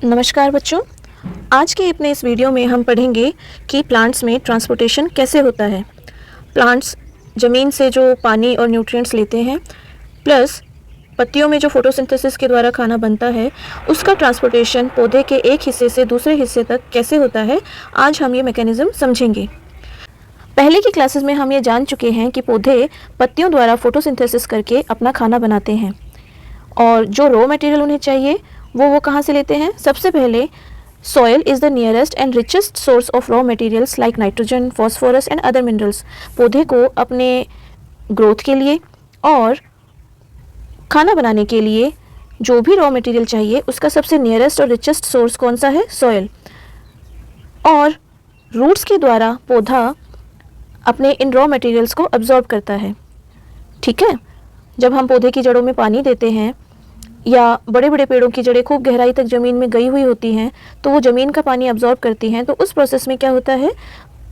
नमस्कार बच्चों, आज के अपने इस वीडियो में हम पढ़ेंगे कि प्लांट्स में ट्रांसपोर्टेशन कैसे होता है। प्लांट्स ज़मीन से जो पानी और न्यूट्रिएंट्स लेते हैं प्लस पत्तियों में जो फोटोसिंथेसिस के द्वारा खाना बनता है उसका ट्रांसपोर्टेशन पौधे के एक हिस्से से दूसरे हिस्से तक कैसे होता है, आज हम ये मैकेनिज़्म समझेंगे। पहले की क्लासेस में हम ये जान चुके हैं कि पौधे पत्तियों द्वारा फोटोसिंथेसिस करके अपना खाना बनाते हैं और जो रॉ मटेरियल उन्हें चाहिए वो कहाँ से लेते हैं। सबसे पहले soil is the nearest and richest source of raw materials like nitrogen, phosphorus and other minerals. पौधे को अपने ग्रोथ के लिए और खाना बनाने के लिए जो भी रॉ मटेरियल चाहिए उसका सबसे नियरेस्ट और रिचेस्ट सोर्स कौन सा है, सॉइल। और रूट्स के द्वारा पौधा अपने इन रॉ मटेरियल्स को अब्जॉर्ब करता है। ठीक है, जब हम पौधे की जड़ों में पानी देते हैं या बड़े बड़े पेड़ों की जड़ें खूब गहराई तक ज़मीन में गई हुई होती हैं तो वो ज़मीन का पानी अब्जॉर्ब करती हैं, तो उस प्रोसेस में क्या होता है,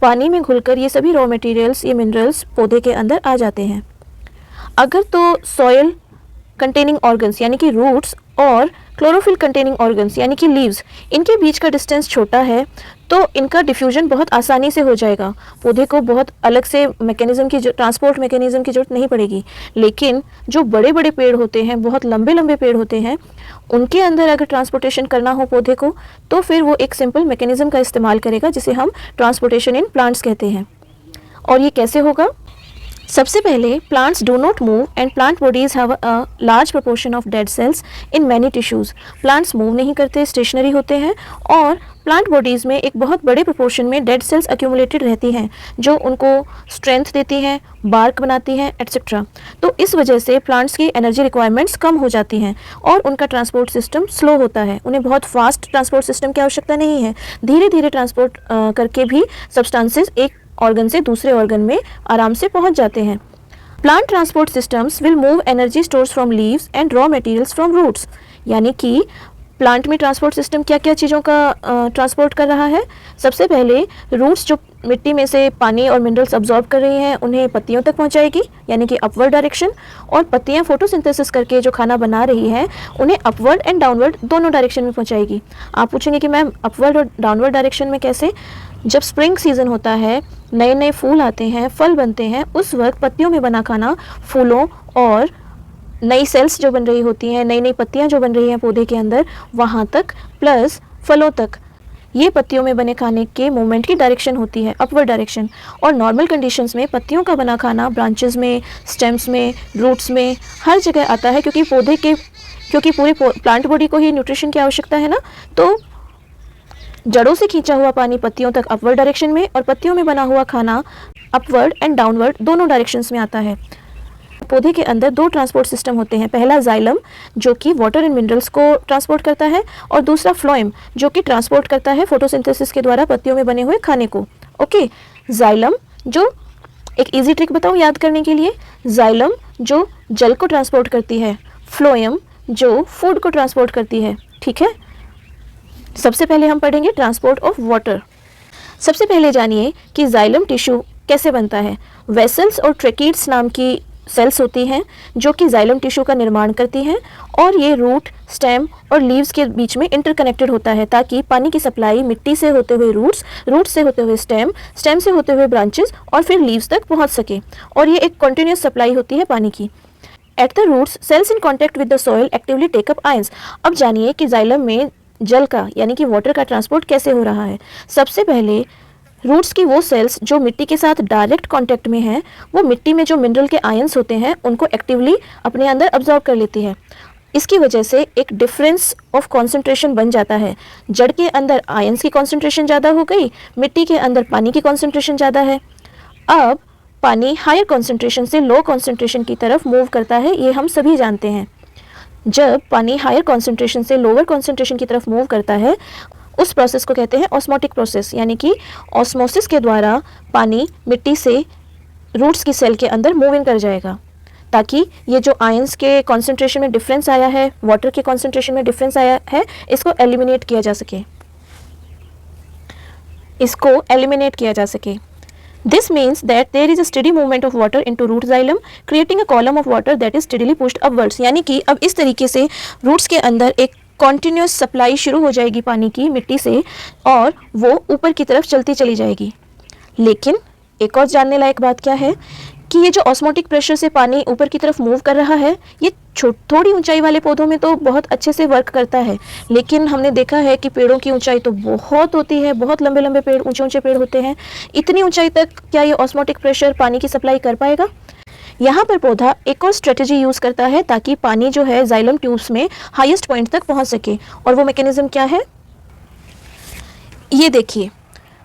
पानी में घुलकर ये सभी रॉ मटेरियल्स, ये मिनरल्स पौधे के अंदर आ जाते हैं। अगर तो सॉइल कंटेनिंग ऑर्गन्स यानी कि रूट्स और क्लोरोफिल कंटेनिंग ऑर्गन्स यानी कि लीव्स, इनके बीच का डिस्टेंस छोटा है तो इनका डिफ्यूजन बहुत आसानी से हो जाएगा। पौधे को बहुत अलग से मैकेनिज़्म की ट्रांसपोर्ट मैकेनिज़्म की जरूरत नहीं पड़ेगी। लेकिन जो बड़े बड़े पेड़ होते हैं, बहुत लंबे लंबे पेड़ होते हैं, उनके अंदर अगर ट्रांसपोर्टेशन करना हो पौधे को तो फिर वो एक सिंपल मैकेनिज़्म का इस्तेमाल करेगा जिसे हम ट्रांसपोर्टेशन इन प्लांट्स कहते हैं। और ये कैसे होगा? सबसे पहले plants do not move and plant bodies have a large proportion of dead cells in many tissues. Plants move नहीं करते, स्टेशनरी होते हैं और प्लांट बॉडीज़ में एक बहुत बड़े प्रोपोर्शन में डेड सेल्स एक्यूमुलेटेड रहती हैं जो उनको स्ट्रेंथ देती हैं, बार्क बनाती हैं, एट्सेट्रा। तो इस वजह से प्लांट्स की एनर्जी रिक्वायरमेंट्स कम हो जाती हैं और उनका ट्रांसपोर्ट सिस्टम स्लो होता है। उन्हें बहुत फास्ट ट्रांसपोर्ट सिस्टम की आवश्यकता नहीं है, धीरे धीरे ट्रांसपोर्ट करके भी सब्सटेंसेस एक ऑर्गन से दूसरे ऑर्गन में आराम से पहुंच जाते हैं। Plant transport systems will move energy stores from leaves and raw materials from roots. यानी कि प्लांट में ट्रांसपोर्ट सिस्टम क्या क्या चीज़ों का ट्रांसपोर्ट कर रहा है। सबसे पहले रूट्स जो मिट्टी में से पानी और मिनरल्स अब्जॉर्ब कर रही हैं उन्हें पत्तियों तक पहुंचाएगी यानी कि अपवर्ड डायरेक्शन, और पत्तियां फोटोसिंथेसिस करके जो खाना बना रही हैं उन्हें अपवर्ड एंड डाउनवर्ड दोनों डायरेक्शन में पहुंचाएगी। आप पूछेंगे कि मैम अपवर्ड और डाउनवर्ड डायरेक्शन में कैसे? जब स्प्रिंग सीजन होता है, नए नए फूल आते हैं, फल बनते हैं, उस वक्त पत्तियों में बना खाना फूलों और नई सेल्स जो बन रही होती हैं, नई नई पत्तियां जो बन रही हैं पौधे के अंदर, वहाँ तक प्लस फलों तक, ये पत्तियों में बने खाने के मूवमेंट की डायरेक्शन होती है, अपवर्ड डायरेक्शन। और नॉर्मल कंडीशंस में पत्तियों का बना खाना ब्रांचेस में, स्टेम्स में, रूट्स में, हर जगह आता है क्योंकि पूरे प्लांट बॉडी को ही न्यूट्रिशन की आवश्यकता है ना। तो जड़ों से खींचा हुआ पानी पत्तियों तक अपवर्ड डायरेक्शन में और पत्तियों में बना हुआ खाना अपवर्ड एंड डाउनवर्ड दोनों डायरेक्शंस में आता है। पौधे के अंदर दो ट्रांसपोर्ट सिस्टम होते हैं, पहला जाइलम जो कि वाटर एंड मिनरल्स को ट्रांसपोर्ट करता है और दूसरा फ्लोएम जो कि ट्रांसपोर्ट करता है फोटोसिंथेसिस के द्वारा पत्तियों में बने हुए खाने को। ओके, जाइलम जो, एक इजी ट्रिक बताऊँ याद करने के लिए, जाइलम जो जल को ट्रांसपोर्ट करती है, फ्लोएम जो फूड को ट्रांसपोर्ट करती है। ठीक है, सबसे पहले हम पढ़ेंगे ट्रांसपोर्ट ऑफ वाटर। सबसे पहले जानिए कि जाइलम टिश्यू कैसे बनता है। वेसल्स और ट्रेकीड्स नाम की सेल्स होती हैं जो कि जाइलम टिश्यू का निर्माण करती हैं और ये रूट, स्टेम और लीव्स के बीच में इंटरकनेक्टेड होता है ताकि पानी की सप्लाई मिट्टी से होते हुए रूट्स, रूट्स से होते हुए स्टेम, स्टेम से होते हुए ब्रांचेस और फिर लीव्स तक पहुंच सके, और ये एक कंटिन्यूस सप्लाई होती है पानी की। At the roots cells in contact with the soil actively take up ions. अब जानिए कि जाइलम में जल का यानी कि वाटर का ट्रांसपोर्ट कैसे हो रहा है। सबसे पहले रूट्स की वो सेल्स जो मिट्टी के साथ डायरेक्ट कांटेक्ट में हैं, वो मिट्टी में जो मिनरल के आयंस होते हैं उनको एक्टिवली अपने अंदर अब्जॉर्ब कर लेती है। इसकी वजह से एक डिफरेंस ऑफ कंसंट्रेशन बन जाता है। जड़ के अंदर आयंस की कंसंट्रेशन ज़्यादा हो गई, मिट्टी के अंदर पानी की कंसंट्रेशन ज़्यादा है। अब पानी हायर कंसंट्रेशन से लो कंसंट्रेशन की तरफ मूव करता है, ये हम सभी जानते हैं। जब पानी हायर कंसंट्रेशन से लोअर कंसंट्रेशन की तरफ मूव करता है उस प्रोसेस को कहते हैं ऑस्मोटिक प्रोसेस, यानी कि ऑस्मोसिस के द्वारा पानी मिट्टी से रूट्स की सेल के अंदर मूव इन कर जाएगा ताकि ये जो आयंस के कंसंट्रेशन में डिफरेंस आया है, वाटर के कंसंट्रेशन में डिफरेंस आया है, इसको एलिमिनेट किया जा सके। This means that there is a steady movement of water into root xylem, creating a column of water that is steadily pushed upwards। यानी कि अब इस तरीके से रूट्स के अंदर एक कॉन्टिन्यूस सप्लाई शुरू हो जाएगी पानी की मिट्टी से और वो ऊपर की तरफ चलती चली जाएगी। लेकिन एक और जानने लायक बात क्या है कि ये जो ऑस्मोटिक प्रेशर से पानी ऊपर की तरफ मूव कर रहा है, ये थोड़ी ऊंचाई वाले पौधों में तो बहुत अच्छे से वर्क करता है, लेकिन हमने देखा है कि पेड़ों की ऊंचाई तो बहुत होती है, बहुत लंबे लंबे पेड़, ऊंचे ऊंचे पेड़ होते हैं। इतनी ऊंचाई तक क्या ये ऑस्मोटिक प्रेशर पानी की सप्लाई कर पाएगा? यहाँ पर पौधा एक और स्ट्रेटजी यूज़ करता है ताकि पानी जो है जाइलम ट्यूब्स में हाईएस्ट पॉइंट तक पहुँच सके। और वो मैकेनिज्म क्या है, ये देखिए,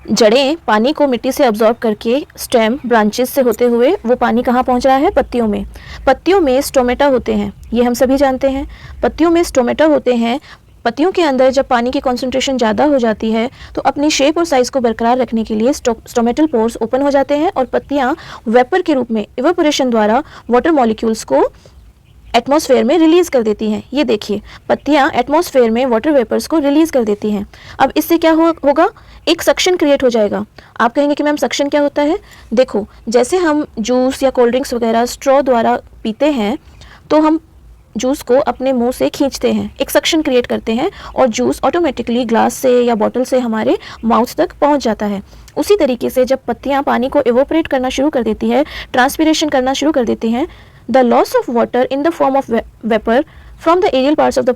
जड़ें पानी को मिट्टी से अब्जॉर्ब करके स्टेम ब्रांचेस से होते हुए वो पानी कहाँ पहुँच रहा है? पत्तियों में। पत्तियों में स्टोमेटा होते हैं, ये हम सभी जानते हैं। पत्तियों में स्टोमेटा होते हैं। पत्तियों के अंदर जब पानी की कॉन्सेंट्रेशन ज़्यादा हो जाती है तो अपनी शेप और साइज़ को बरकरार रखने के लिए स्टोमेटल पोर्स ओपन हो जाते हैं और पत्तियाँ वेपर के रूप में इवेपोरेशन द्वारा वाटर मॉलिक्यूल्स को एटमॉस्फेयर में रिलीज़ कर देती हैं। ये देखिए, पत्तियाँ एटमॉस्फेयर में वाटर वेपर्स को रिलीज़ कर देती हैं। अब इससे क्या होगा? एक सक्शन क्रिएट हो जाएगा। आप कहेंगे कि मैम सक्शन क्या होता है? देखो, जैसे हम जूस या कोल्ड ड्रिंक्स वगैरह स्ट्रॉ द्वारा पीते हैं तो हम जूस को अपने मुंह से खींचते हैं, एक सक्शन क्रिएट करते हैं और जूस ऑटोमेटिकली ग्लास से या बॉटल से हमारे माउथ तक पहुंच जाता है। उसी तरीके से जब पत्तियां पानी को इवोपरेट करना शुरू कर देती है, ट्रांसपिरेशन करना शुरू कर देती हैं, the loss of water in the form of vapour from the aerial parts of the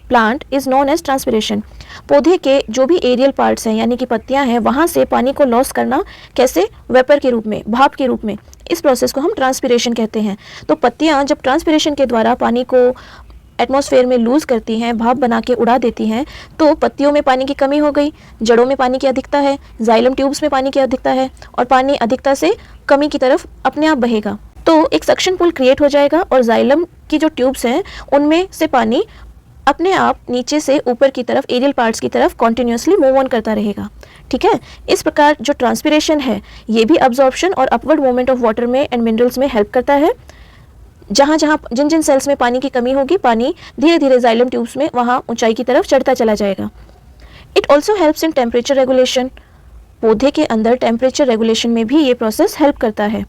plant is known as transpiration. पौधे के जो भी एरियल पार्ट्स हैं यानी कि पत्तियां हैं, वहां से पानी को लॉस करना कैसे? वेपर के रूप में, भाप के रूप में। इस प्रोसेस को हम ट्रांसपिरेशन कहते हैं। तो पत्तियां जब ट्रांसपिरेशन के द्वारा पानी को एटमॉस्फेयर में लूज करती हैं, भाप बना के उड़ा देती हैं, तो पत्तियों में पानी की कमी हो गई, जड़ों में पानी की अधिकता है, जाइलम ट्यूब्स में पानी की अधिकता है और पानी अधिकता से कमी की तरफ अपने आप बहेगा। तो एक सक्शन पुल क्रिएट हो जाएगा और जाइलम की जो ट्यूब्स हैं उनमें से पानी अपने आप नीचे से ऊपर की तरफ एरियल पार्ट्स की तरफ कॉन्टिन्यूसली मूव ऑन करता रहेगा। ठीक है, इस प्रकार जो ट्रांसपिरेशन है ये भी अब्जॉर्प्शन और अपवर्ड मूवमेंट ऑफ वाटर में एंड मिनरल्स में हेल्प करता है। जहाँ जहाँ जिन जिन सेल्स में पानी की कमी होगी, पानी धीरे धीरे जाइलम ट्यूब्स में वहाँ ऊंचाई की तरफ चढ़ता चला जाएगा। It also helps in temperature regulation. पौधे के अंदर टेम्परेचर रेगुलेशन में भी ये प्रोसेस हेल्प करता है।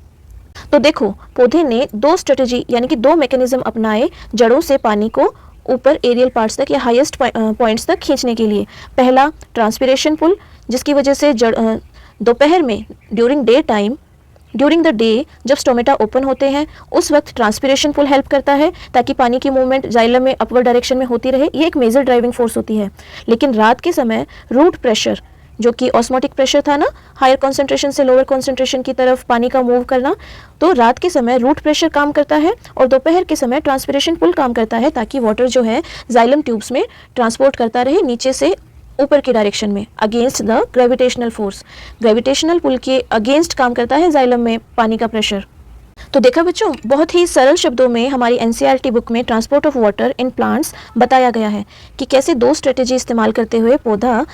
तो देखो, पौधे ने दो स्ट्रेटजी यानी कि दो मैकेनिज्म अपनाए जड़ों से पानी को ऊपर एरियल पार्ट्स तक या हाईएस्ट पॉइंट्स तक खींचने के लिए। पहला ट्रांसपिरेशन पुल, जिसकी वजह से दोपहर में ड्यूरिंग द डे जब स्टोमेटा ओपन होते हैं उस वक्त ट्रांसपिरेशन पुल हेल्प करता है ताकि पानी की मूवमेंट जाइलम में अपवर्ड डायरेक्शन में होती रहे। ये एक मेजर ड्राइविंग फोर्स होती है। लेकिन रात के समय रूट प्रेशर, जो कि ऑस्मोटिक प्रेशर था ना, हायर कॉन्सेंट्रेशन से लोअर कॉन्सेंट्रेशन की तरफ पानी का मूव करना, तो रात के समय रूट प्रेशर काम करता है और दोपहर के समय ट्रांसपिरेशन पुल काम करता है ताकि वाटर जो है जाइलम ट्यूब्स में ट्रांसपोर्ट करता रहे नीचे से ऊपर की डायरेक्शन में against the gravitational force. Gravitational pull के अगेंस्ट काम करता है जाइलम में पानी का प्रेशर। तो देखा बच्चों, बहुत ही सरल शब्दों में हमारी एनसीईआरटी बुक में transport of water in plants बताया गया है कि कैसे दो स्ट्रेटेजी इस्तेमाल करते हुए पौधा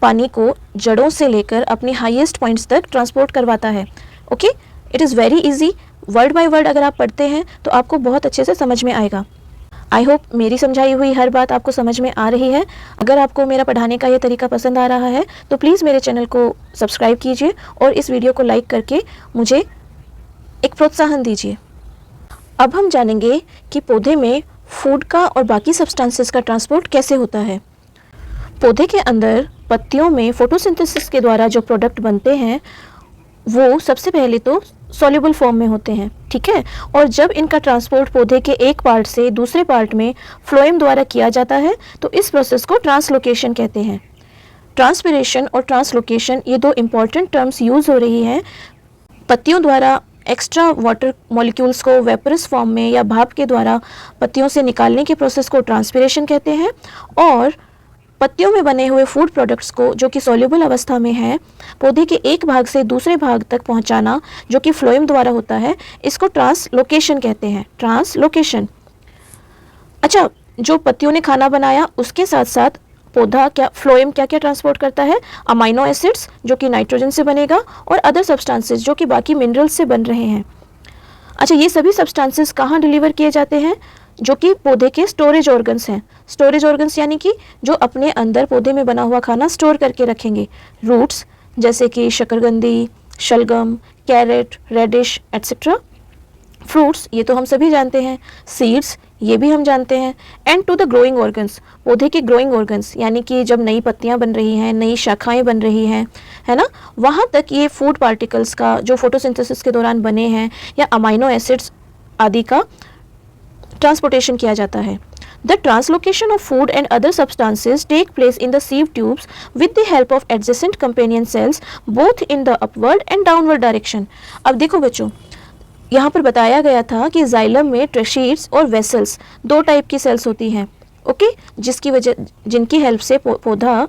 पानी को जड़ों से लेकर अपनी हाईएस्ट पॉइंट्स तक ट्रांसपोर्ट करवाता है। Okay, it is very easy. Word by word अगर आप पढ़ते हैं तो आपको बहुत अच्छे से समझ में आएगा। आई होप मेरी समझाई हुई हर बात आपको समझ में आ रही है। अगर आपको मेरा पढ़ाने का ये तरीका पसंद आ रहा है तो प्लीज़ मेरे चैनल को सब्सक्राइब कीजिए और इस वीडियो को लाइक करके मुझे एक प्रोत्साहन दीजिए। अब हम जानेंगे कि पौधे में फूड का और बाकी सब्सटेंसेस का ट्रांसपोर्ट कैसे होता है। पौधे के अंदर पत्तियों में फोटोसिंथेसिस के द्वारा जो प्रोडक्ट बनते हैं वो सबसे पहले तो सॉल्युबल फॉर्म में होते हैं, ठीक है, और जब इनका ट्रांसपोर्ट पौधे के एक पार्ट से दूसरे पार्ट में फ्लोएम द्वारा किया जाता है तो इस प्रोसेस को ट्रांसलोकेशन कहते हैं। ट्रांसपिरेशन और ट्रांसलोकेशन ये दो इम्पॉर्टेंट टर्म्स यूज़ हो रही हैं पत्तियों द्वारा एक्स्ट्रा वाटर मॉलिक्यूल्स को वेपरस फॉर्म में या भाप के द्वारा पत्तियों से निकालने के प्रोसेस को ट्रांसपिरेशन कहते हैं, और पत्तियों में बने हुए फूड प्रोडक्ट्स को जो कि सॉल्युबल अवस्था में है पौधे के एक भाग से दूसरे भाग तक पहुंचाना जो कि फ्लोएम द्वारा होता है, इसको ट्रांसलोकेशन कहते हैं। ट्रांसलोकेशन। अच्छा, जो पत्तियों ने खाना बनाया उसके साथ साथ पौधा फ्लोएम क्या क्या ट्रांसपोर्ट करता है? अमाइनो एसिड्स जो कि नाइट्रोजन से बनेगा और अदर सब्सटेंसेस जो कि बाकी मिनरल्स से बन रहे हैं। अच्छा, ये सभी सब्सटेंसेस कहाँ डिलीवर किए जाते हैं? जो कि पौधे के स्टोरेज ऑर्गन्स हैं। स्टोरेज ऑर्गन्स यानी कि जो अपने अंदर पौधे में बना हुआ खाना स्टोर करके रखेंगे। रूट्स जैसे कि शकरकंदी, शलगम, कैरेट, रेडिश एट्सेट्रा। फ्रूट्स ये तो हम सभी जानते हैं, सीड्स ये भी हम जानते हैं, and to the growing organs, पौधे के ग्रोइंग ऑर्गन्स यानी कि जब नई पत्तियां बन रही हैं, नई शाखाएं बन रही हैं, है ना, वहाँ तक ये फूड पार्टिकल्स का जो फोटोसिंथेसिस के दौरान बने हैं या अमाइनो एसिड्स आदि का ट्रांसपोर्टेशन किया जाता है। The translocation of food and other substances take place in the sieve tubes with the help of adjacent companion cells both in the upward and downward direction। अब देखो बच्चों, यहाँ पर बताया गया था कि जाइलम में ट्रेशीट्स और वेसल्स दो टाइप की सेल्स होती हैं, ओके, जिनकी हेल्प से पौधा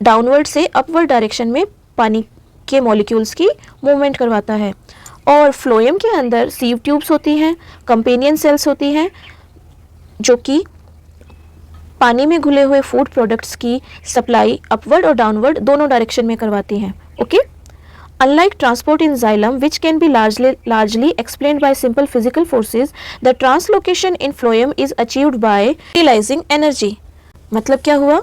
डाउनवर्ड से अपवर्ड डायरेक्शन में पानी के मॉलिक्यूल्स की मूवमेंट करवाता है। और फ्लोएम के अंदर सीव ट्यूब्स होती हैं, कंपेनियन सेल्स होती हैं जो कि पानी में घुले हुए फूड प्रोडक्ट्स की सप्लाई अपवर्ड और डाउनवर्ड दोनों डायरेक्शन में करवाती हैं, okay. Unlike transport in xylem, which can be largely explained by simple physical forces, the translocation in phloem is achieved by utilizing energy। मतलब क्या हुआ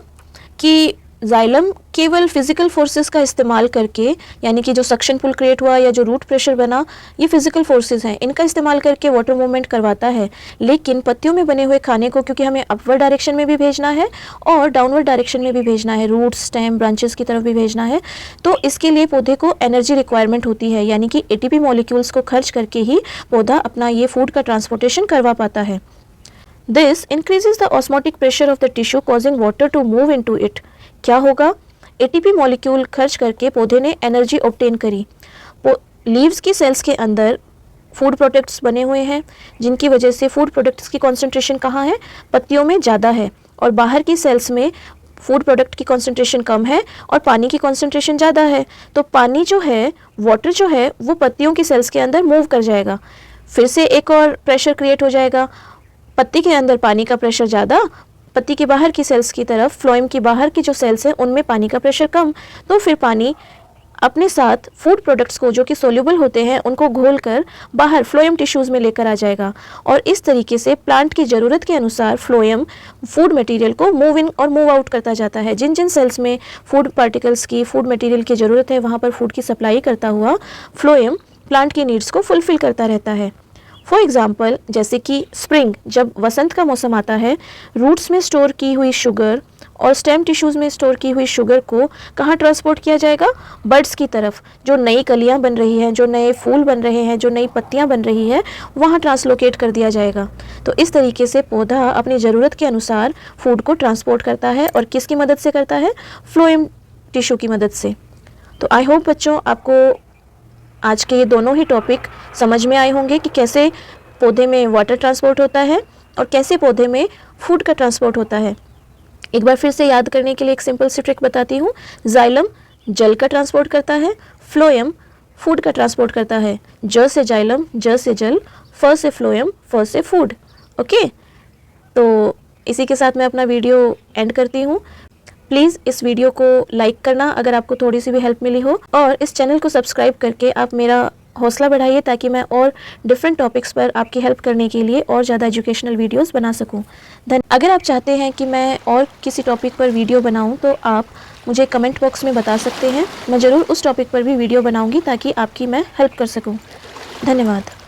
कि जाइलम केवल फिजिकल फोर्सेस का इस्तेमाल करके, यानी कि जो सक्शन पुल क्रिएट हुआ या जो रूट प्रेशर बना, ये फिजिकल फोर्सेस हैं, इनका इस्तेमाल करके वाटर मूवमेंट करवाता है। लेकिन पत्तियों में बने हुए खाने को क्योंकि हमें अपवर्ड डायरेक्शन में भी भेजना है और डाउनवर्ड डायरेक्शन में भी भेजना है, रूट, स्टेम, ब्रांचेस की तरफ भी भेजना है, तो इसके लिए पौधे को एनर्जी रिक्वायरमेंट होती है, यानी कि एटीपी मॉलिक्यूल्स को खर्च करके ही पौधा अपना ये फूड का ट्रांसपोर्टेशन करवा पाता है। This increases the osmotic pressure of the tissue causing water to move into it। क्या होगा, एटीपी मॉलिक्यूल खर्च करके पौधे ने एनर्जी ऑब्टेन करी। लीव्स की सेल्स के अंदर फूड प्रोडक्ट्स बने हुए हैं जिनकी वजह से फूड प्रोडक्ट्स की कॉन्सेंट्रेशन कहाँ है, पत्तियों में ज़्यादा है, और बाहर की सेल्स में फूड प्रोडक्ट की कॉन्सेंट्रेशन कम है और पानी की कॉन्सेंट्रेशन ज़्यादा है। तो पानी जो है, वाटर जो है, वो पत्तियों की सेल्स के अंदर मूव कर जाएगा, फिर से एक और प्रेशर क्रिएट हो जाएगा। पत्ती के अंदर पानी का प्रेशर ज़्यादा, पत्ती के बाहर की सेल्स की तरफ, फ्लोएम की बाहर की जो सेल्स हैं उनमें पानी का प्रेशर कम, तो फिर पानी अपने साथ फूड प्रोडक्ट्स को जो कि सोल्यूबल होते हैं उनको घोलकर बाहर फ्लोएम टिश्यूज़ में लेकर आ जाएगा, और इस तरीके से प्लांट की ज़रूरत के अनुसार फ्लोएम फूड मटेरियल को मूव इन और मूव आउट करता जाता है। जिन जिन सेल्स में फूड पार्टिकल्स की, फूड मटेरियल की ज़रूरत है, वहाँ पर फूड की सप्लाई करता हुआ फ्लोएम प्लांट की नीड्स को फुलफ़िल करता रहता है। फॉर एग्ज़ाम्पल, जैसे कि स्प्रिंग, जब वसंत का मौसम आता है, रूट्स में स्टोर की हुई शुगर और स्टेम टिश्यूज़ में स्टोर की हुई शुगर को कहाँ ट्रांसपोर्ट किया जाएगा, बड्स की तरफ। जो नई कलियाँ बन रही हैं, जो नए फूल बन रहे हैं, जो नई पत्तियाँ बन रही है, वहाँ ट्रांसलोकेट कर दिया जाएगा। तो इस तरीके से पौधा अपनी ज़रूरत के अनुसार फूड को ट्रांसपोर्ट करता है, और किसकी मदद से करता है, फ्लोएम टिश्यू की मदद से। तो आई होप बच्चों आपको आज के ये दोनों ही टॉपिक समझ में आए होंगे कि कैसे पौधे में वाटर ट्रांसपोर्ट होता है और कैसे पौधे में फूड का ट्रांसपोर्ट होता है। एक बार फिर से याद करने के लिए एक सिंपल सी ट्रिक बताती हूँ। जाइलम जल का ट्रांसपोर्ट करता है, फ्लोएम फूड का ट्रांसपोर्ट करता है। ज से जाइलम, ज से जल, फ से फ्लोएम, फ से फूड। ओके, तो इसी के साथ मैं अपना वीडियो एंड करती हूँ। प्लीज़ इस वीडियो को लाइक करना अगर आपको थोड़ी सी भी हेल्प मिली हो, और इस चैनल को सब्सक्राइब करके आप मेरा हौसला बढ़ाइए ताकि मैं और डिफरेंट टॉपिक्स पर आपकी हेल्प करने के लिए और ज़्यादा एजुकेशनल वीडियोस बना सकूं। अगर आप चाहते हैं कि मैं और किसी टॉपिक पर वीडियो बनाऊं तो आप मुझे कमेंट बॉक्स में बता सकते हैं। मैं ज़रूर उस टॉपिक पर भी वीडियो बनाऊंगी ताकि आपकी मैं हेल्प कर सकूं। धन्यवाद।